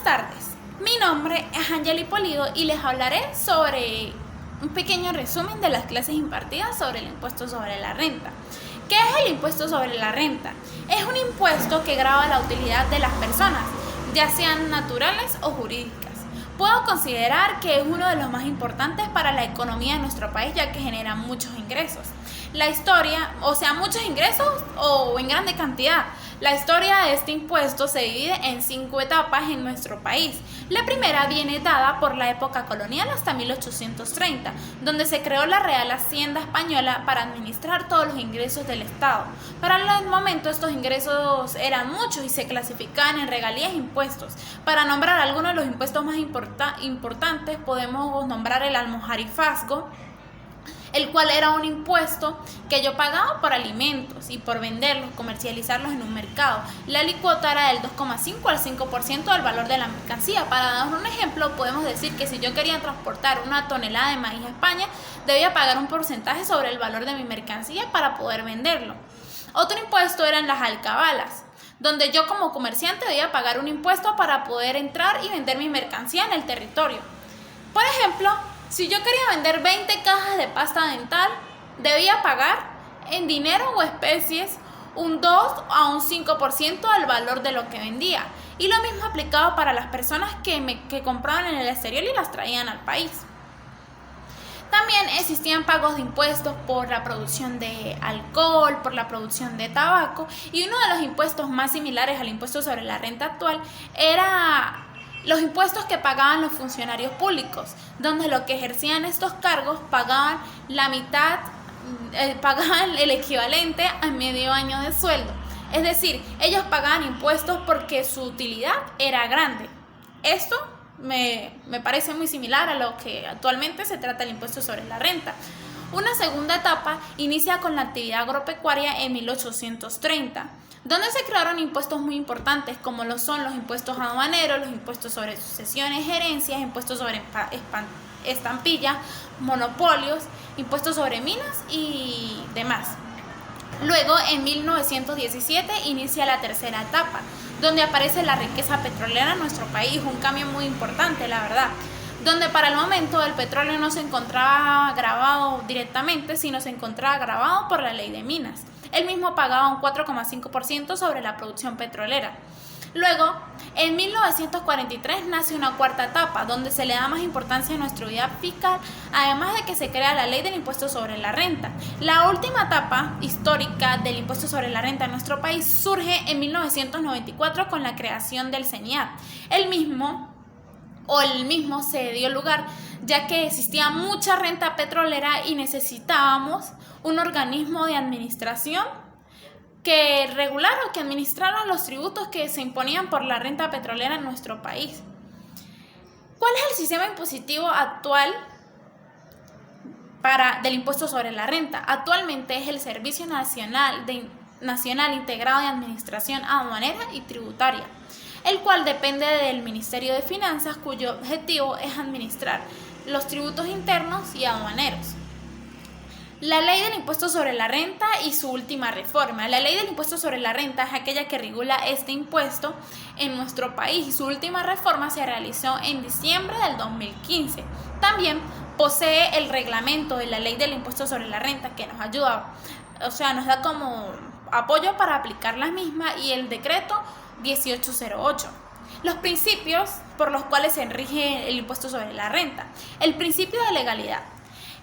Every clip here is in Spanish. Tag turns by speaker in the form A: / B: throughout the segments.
A: tardes, mi nombre es Angeli Polido y les hablaré sobre un pequeño resumen de las clases impartidas sobre el impuesto sobre la renta. ¿Qué es el impuesto sobre la renta? Es un impuesto que grava la utilidad de las personas, ya sean naturales o jurídicas. Puedo considerar que es uno de los más importantes para la economía de nuestro país, ya que genera muchos ingresos. Muchos ingresos o en grande cantidad. La historia de este impuesto se divide en 5 etapas en nuestro país. La primera viene dada por la época colonial hasta 1830, donde se creó la Real Hacienda Española para administrar todos los ingresos del Estado. Para el momento estos ingresos eran muchos y se clasificaban en regalías e impuestos. Para nombrar algunos de los impuestos más importantes podemos nombrar el almojarifazgo, el cual era un impuesto que yo pagaba por alimentos y por venderlos, comercializarlos en un mercado. La alícuota era del 2,5 al 5% del valor de la mercancía. Para dar un ejemplo, podemos decir que si yo quería transportar una tonelada de maíz a España, debía pagar un porcentaje sobre el valor de mi mercancía para poder venderlo. Otro impuesto eran las alcabalas, donde yo como comerciante debía pagar un impuesto para poder entrar y vender mi mercancía en el territorio. Por ejemplo, si yo quería vender 20 cajas de pasta dental, debía pagar en dinero o especies un 2 a un 5% del valor de lo que vendía. Y lo mismo aplicaba para las personas que compraban en el exterior y las traían al país. También existían pagos de impuestos por la producción de alcohol, por la producción de tabaco, y uno de los impuestos más similares al impuesto sobre la renta actual era los impuestos que pagaban los funcionarios públicos, donde los que ejercían estos cargos pagaban la mitad, pagaban el equivalente a medio año de sueldo. Es decir, ellos pagaban impuestos porque su utilidad era grande. Esto me parece muy similar a lo que actualmente se trata el impuesto sobre la renta. Una segunda etapa inicia con la actividad agropecuaria en 1830, donde se crearon impuestos muy importantes como lo son los impuestos aduaneros, los impuestos sobre sucesiones, herencias, impuestos sobre estampillas, monopolios, impuestos sobre minas y demás. Luego, en 1917, inicia la tercera etapa, donde aparece la riqueza petrolera en nuestro país, un cambio muy importante, la verdad, donde para el momento el petróleo no se encontraba grabado directamente, sino se encontraba grabado por la ley de minas. Él mismo pagaba un 4,5% sobre la producción petrolera. Luego, en 1943 nace una cuarta etapa, donde se le da más importancia a nuestra vida fiscal, además de que se crea la ley del impuesto sobre la renta. La última etapa histórica del impuesto sobre la renta en nuestro país surge en 1994 con la creación del CENIAT. El mismo se dio lugar ya que existía mucha renta petrolera y necesitábamos un organismo de administración que regulara o que administrara los tributos que se imponían por la renta petrolera en nuestro país. ¿Cuál es el sistema impositivo actual del impuesto sobre la renta? Actualmente es el Servicio Nacional Integrado de Administración Aduanera y Tributaria, el cual depende del Ministerio de Finanzas, cuyo objetivo es administrar los tributos internos y aduaneros. La ley del impuesto sobre la renta y su última reforma. La ley del impuesto sobre la renta es aquella que regula este impuesto en nuestro país y su última reforma se realizó en diciembre del 2015. También posee el reglamento de la ley del impuesto sobre la renta que nos ayuda, nos da como apoyo para aplicar la misma, y el decreto 1808. Los principios por los cuales se rige el impuesto sobre la renta. El principio de legalidad.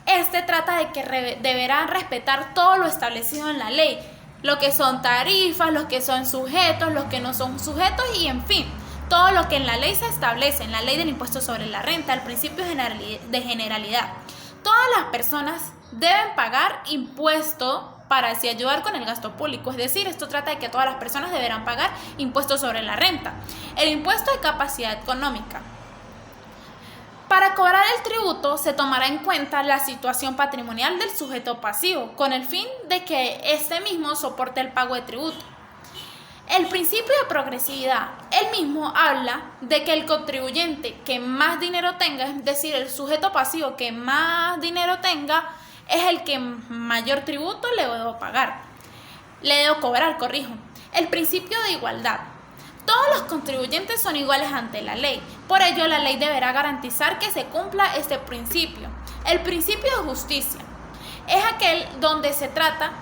A: Este trata de que deberán respetar todo lo establecido en la ley, lo que son tarifas, los que son sujetos, los que no son sujetos y en fin, todo lo que en la ley se establece, en la ley del impuesto sobre la renta, el principio de generalidad. Todas las personas deben pagar impuesto para así ayudar con el gasto público, es decir, esto trata de que todas las personas deberán pagar impuestos sobre la renta. El impuesto de capacidad económica. Para cobrar el tributo se tomará en cuenta la situación patrimonial del sujeto pasivo, con el fin de que éste mismo soporte el pago de tributo. El principio de progresividad, el mismo habla de que el contribuyente que más dinero tenga, es decir, el sujeto pasivo que más dinero tenga, es el que mayor tributo le debo cobrar. El principio de igualdad. Todos los contribuyentes son iguales ante la ley. Por ello, la ley deberá garantizar que se cumpla este principio. El principio de justicia es aquel donde se trata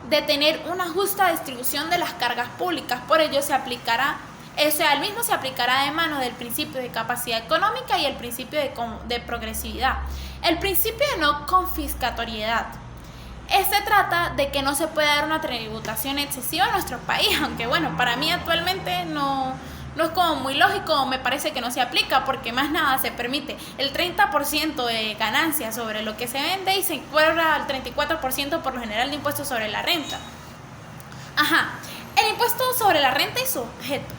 A: de tener una justa distribución de las cargas públicas. Por ello, el mismo se aplicará de mano del principio de capacidad económica y el principio de progresividad. El principio de no confiscatoriedad. Se trata de que no se puede dar una tributación excesiva en nuestro país, aunque bueno, para mí actualmente no es como muy lógico, me parece que no se aplica, porque más nada se permite el 30% de ganancia sobre lo que se vende y se cobra el 34% por lo general de impuestos sobre la renta. El impuesto sobre la renta y su objeto.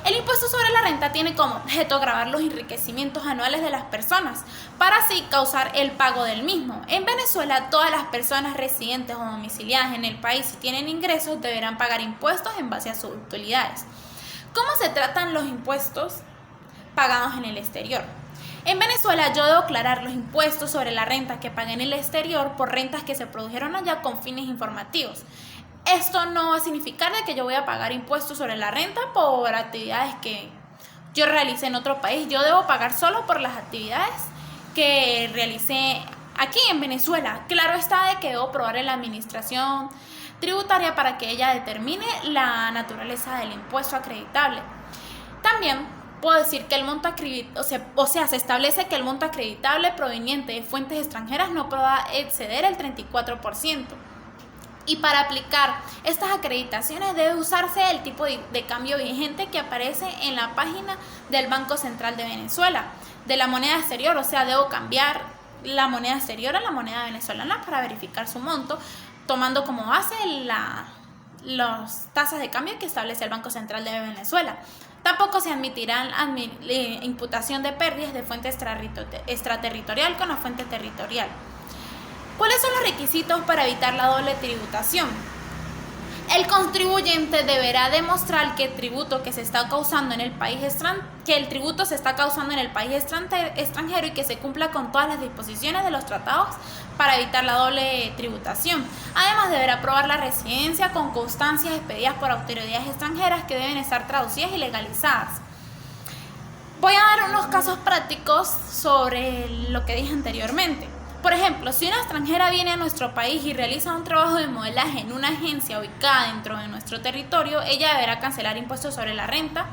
A: El impuesto sobre la renta tiene como objeto gravar los enriquecimientos anuales de las personas, para así causar el pago del mismo. En Venezuela, todas las personas residentes o domiciliadas en el país, si tienen ingresos, deberán pagar impuestos en base a sus utilidades. ¿Cómo se tratan los impuestos pagados en el exterior? En Venezuela, yo debo declarar los impuestos sobre la renta que pagué en el exterior por rentas que se produjeron allá con fines informativos. Esto no va a significar de que yo voy a pagar impuestos sobre la renta por actividades que yo realicé en otro país. Yo debo pagar solo por las actividades que realicé aquí en Venezuela. Claro está de que debo probar en la administración tributaria para que ella determine la naturaleza del impuesto acreditable. También puedo decir que el monto se establece que el monto acreditable proveniente de fuentes extranjeras no podrá exceder el 34%. Y para aplicar estas acreditaciones debe usarse el tipo de cambio vigente que aparece en la página del Banco Central de Venezuela, de la moneda exterior. O sea, debo cambiar la moneda exterior a la moneda venezolana para verificar su monto, tomando como base las tasas de cambio que establece el Banco Central de Venezuela. Tampoco se admitirán imputación de pérdidas de fuente extraterritorial con la fuente territorial. ¿Cuáles son los requisitos para evitar la doble tributación? El contribuyente deberá demostrar que el tributo se está causando en el país extranjero y que se cumpla con todas las disposiciones de los tratados para evitar la doble tributación. Además, deberá probar la residencia con constancias expedidas por autoridades extranjeras que deben estar traducidas y legalizadas. Voy a dar unos casos prácticos sobre lo que dije anteriormente. Por ejemplo, si una extranjera viene a nuestro país y realiza un trabajo de modelaje en una agencia ubicada dentro de nuestro territorio, ella deberá cancelar impuestos sobre la renta,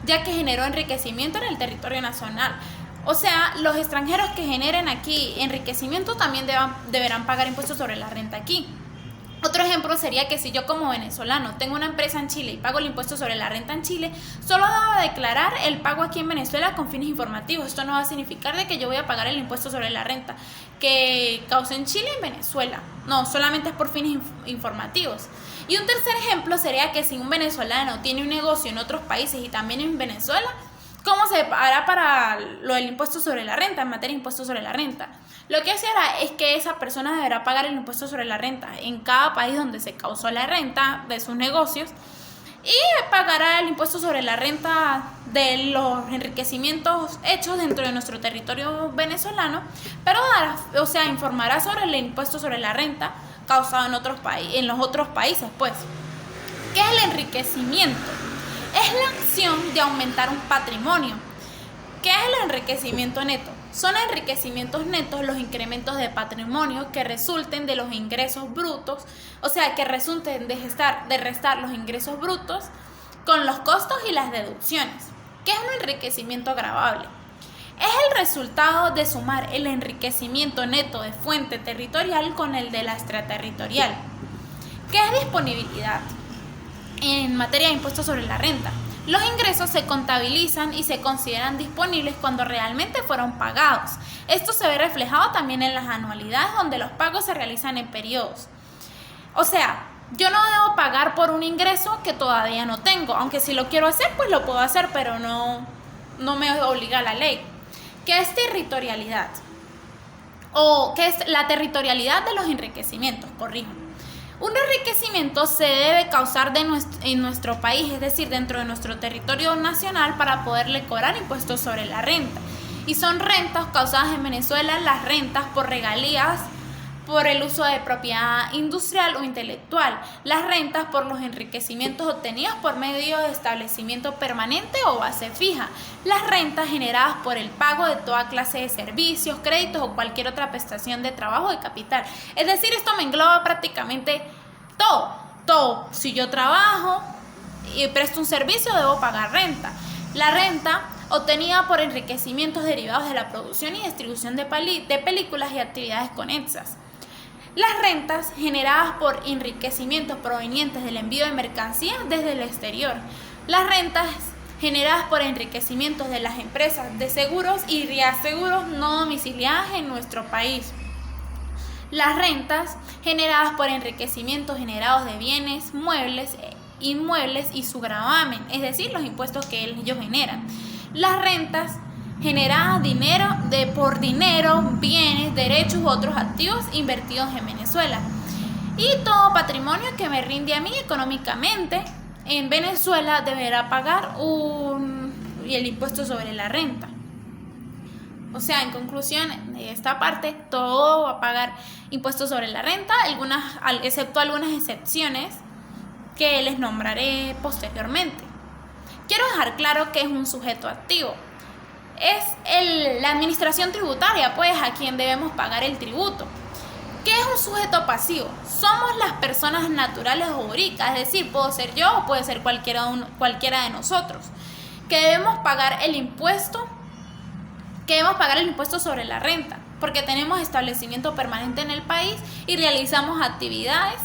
A: ya que generó enriquecimiento en el territorio nacional. O sea, los extranjeros que generen aquí enriquecimiento también deberán pagar impuestos sobre la renta aquí. Otro ejemplo sería que si yo como venezolano tengo una empresa en Chile y pago el impuesto sobre la renta en Chile, solo debo declarar el pago aquí en Venezuela con fines informativos. Esto no va a significar de que yo voy a pagar el impuesto sobre la renta que causé en Chile y en Venezuela. No, solamente es por fines informativos. Y un tercer ejemplo sería que si un venezolano tiene un negocio en otros países y también en Venezuela, ¿cómo se hará para lo del impuesto sobre la renta, en materia de impuesto sobre la renta? Lo que se hará es que esa persona deberá pagar el impuesto sobre la renta en cada país donde se causó la renta de sus negocios y pagará el impuesto sobre la renta de los enriquecimientos hechos dentro de nuestro territorio venezolano, pero informará sobre el impuesto sobre la renta causado en los otros países, pues. ¿Qué es el enriquecimiento? Es la acción de aumentar un patrimonio. ¿Qué es el enriquecimiento neto? Son enriquecimientos netos los incrementos de patrimonio que resulten de los ingresos brutos, o sea, que resulten de restar los ingresos brutos con los costos y las deducciones. ¿Qué es un enriquecimiento gravable? Es el resultado de sumar el enriquecimiento neto de fuente territorial con el de la extraterritorial. ¿Qué es disponibilidad? En materia de impuestos sobre la renta, los ingresos se contabilizan y se consideran disponibles cuando realmente fueron pagados. Esto se ve reflejado también en las anualidades, donde los pagos se realizan en periodos. O sea, yo no debo pagar por un ingreso que todavía no tengo, aunque si lo quiero hacer, pues lo puedo hacer, pero no me obliga la ley. ¿Qué es territorialidad? O ¿qué es la territorialidad de los enriquecimientos? Corrijo. Un enriquecimiento se debe causar en nuestro país, es decir, dentro de nuestro territorio nacional, para poderle cobrar impuestos sobre la renta. Y son rentas causadas en Venezuela, las rentas por regalías por el uso de propiedad industrial o intelectual, las rentas por los enriquecimientos obtenidos por medio de establecimiento permanente o base fija, las rentas generadas por el pago de toda clase de servicios, créditos o cualquier otra prestación de trabajo de capital. Es decir, esto me engloba prácticamente todo. Si yo trabajo y presto un servicio, debo pagar renta. La renta obtenida por enriquecimientos derivados de la producción y distribución de películas y actividades conexas. Las rentas generadas por enriquecimientos provenientes del envío de mercancías desde el exterior. Las rentas generadas por enriquecimientos de las empresas de seguros y reaseguros no domiciliadas en nuestro país. Las rentas generadas por enriquecimientos generados de bienes, muebles, inmuebles y su gravamen, es decir, los impuestos que ellos generan. Las rentas generadas por dinero, bienes, derechos u otros activos invertidos en Venezuela. Y todo patrimonio que me rinde a mí económicamente en Venezuela deberá pagar el impuesto sobre la renta. O sea, en conclusión de esta parte, todo va a pagar impuestos sobre la renta, excepto algunas excepciones que les nombraré posteriormente. Quiero dejar claro que es un sujeto activo. Es la administración tributaria, pues, a quien debemos pagar el tributo. ¿Qué es un sujeto pasivo? Somos las personas naturales o jurídicas, es decir, puedo ser yo o puede ser cualquiera de nosotros, que debemos pagar el impuesto sobre la renta, porque tenemos establecimiento permanente en el país y realizamos actividades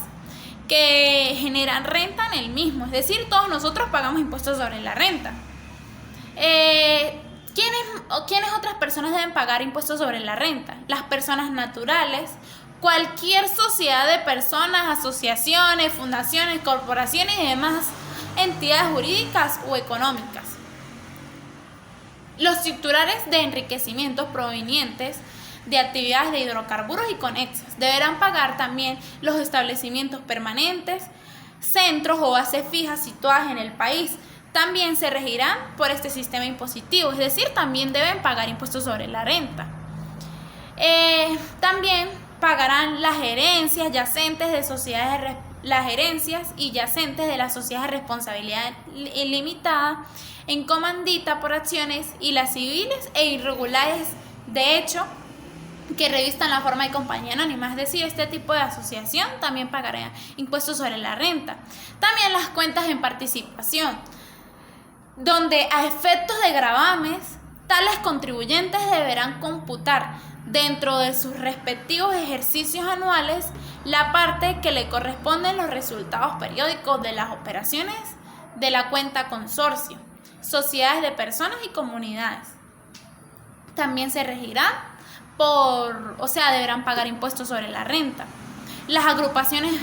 A: que generan renta en el mismo, es decir, todos nosotros pagamos impuestos sobre la renta. ¿Quiénes otras personas deben pagar impuestos sobre la renta? Las personas naturales, cualquier sociedad de personas, asociaciones, fundaciones, corporaciones y demás entidades jurídicas o económicas. Los titulares de enriquecimientos provenientes de actividades de hidrocarburos y conexas deberán pagar también los establecimientos permanentes, centros o bases fijas situadas en el país. También se regirán por este sistema impositivo, es decir, también deben pagar impuestos sobre la renta. También pagarán las herencias yacentes de las sociedades de responsabilidad ilimitada en comandita por acciones y las civiles e irregulares de hecho que revistan la forma de compañía anónima, es decir, este tipo de asociación también pagará impuestos sobre la renta. También las cuentas en participación, donde a efectos de gravames, tales contribuyentes deberán computar dentro de sus respectivos ejercicios anuales la parte que le corresponde en los resultados periódicos de las operaciones de la cuenta consorcio, sociedades de personas y comunidades. También se regirán deberán pagar impuestos sobre la renta. Las agrupaciones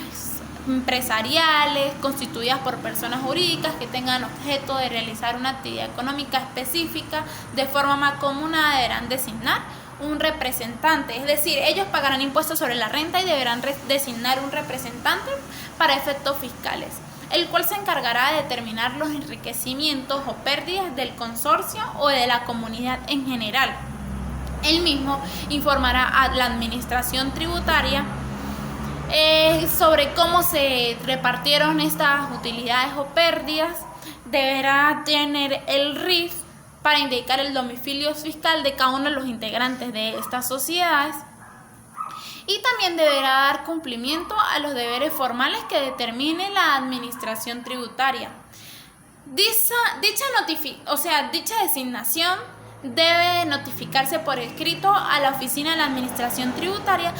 A: empresariales constituidas por personas jurídicas que tengan objeto de realizar una actividad económica específica de forma mancomunada deberán designar un representante, es decir, ellos pagarán impuestos sobre la renta y deberán designar un representante para efectos fiscales, el cual se encargará de determinar los enriquecimientos o pérdidas del consorcio o de la comunidad en general. El mismo informará a la administración tributaria sobre cómo se repartieron estas utilidades o pérdidas. Deberá tener el RIF para indicar el domicilio fiscal de cada uno de los integrantes de estas sociedades y también deberá dar cumplimiento a los deberes formales que determine la administración tributaria. Dicha designación debe notificarse por escrito a la oficina de la administración tributaria,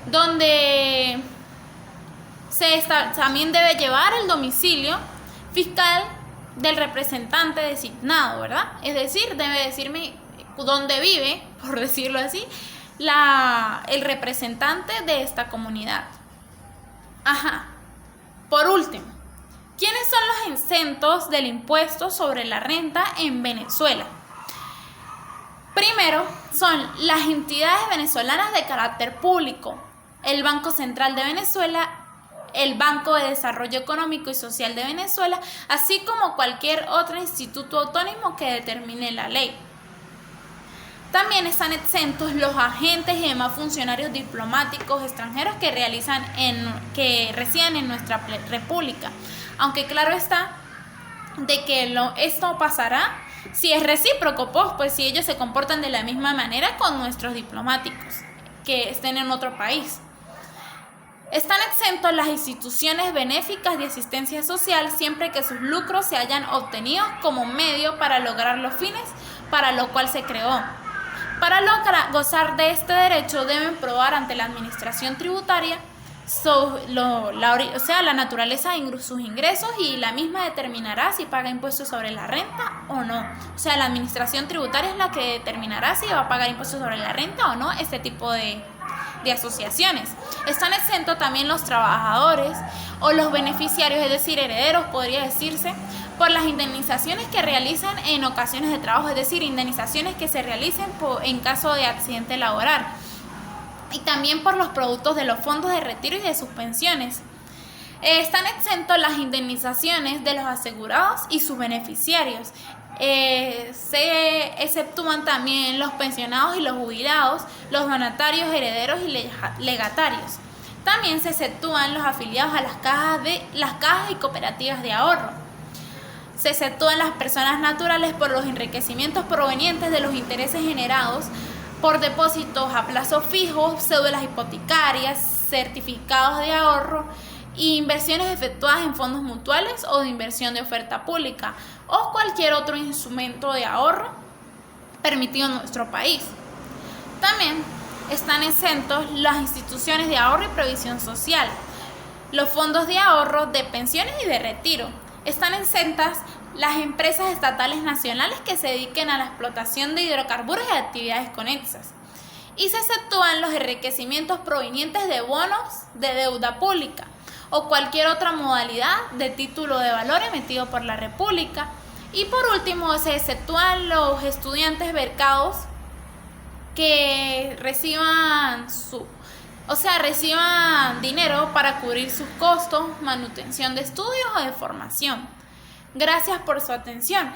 A: donde también debe llevar el domicilio fiscal del representante designado, ¿verdad? Es decir, debe decirme dónde vive, por decirlo así, el representante de esta comunidad. Por último, ¿quiénes son los exentos del impuesto sobre la renta en Venezuela? Primero, son las entidades venezolanas de carácter público, el Banco Central de Venezuela, el Banco de Desarrollo Económico y Social de Venezuela, así como cualquier otro instituto autónomo que determine la ley. También están exentos los agentes y demás funcionarios diplomáticos extranjeros que residen en nuestra república. Aunque claro está de que esto pasará si es recíproco, pues si ellos se comportan de la misma manera con nuestros diplomáticos que estén en otro país. Están exentos las instituciones benéficas de asistencia social siempre que sus lucros se hayan obtenido como medio para lograr los fines para lo cual se creó. Para gozar de este derecho deben probar ante la administración tributaria la naturaleza de sus ingresos, y la misma determinará si paga impuestos sobre la renta o no. O sea, la administración tributaria es la que determinará si va a pagar impuestos sobre la renta o no este tipo de asociaciones. Están exentos también los trabajadores o los beneficiarios, es decir, herederos, podría decirse, por las indemnizaciones que realicen en ocasiones de trabajo, es decir, indemnizaciones que se realicen en caso de accidente laboral, y también por los productos de los fondos de retiro y de sus pensiones. Están exentos las indemnizaciones de los asegurados y sus beneficiarios. Se exceptúan también los pensionados y los jubilados, los donatarios, herederos y legatarios. También se exceptúan los afiliados a las cajas y cooperativas de ahorro. Se exceptúan las personas naturales por los enriquecimientos provenientes de los intereses generados por depósitos a plazo fijo, cédulas hipotecarias, certificados de ahorro e inversiones efectuadas en fondos mutuales o de inversión de oferta pública o cualquier otro instrumento de ahorro permitido en nuestro país. También están exentos las instituciones de ahorro y previsión social, los fondos de ahorro, de pensiones y de retiro. Están exentas las empresas estatales nacionales que se dediquen a la explotación de hidrocarburos y actividades conexas. Y se exceptúan los enriquecimientos provenientes de bonos de deuda pública o cualquier otra modalidad de título de valor emitido por la República. Y por último, se exceptúan los estudiantes becados que reciban dinero para cubrir sus costos, manutención de estudios o de formación. Gracias por su atención.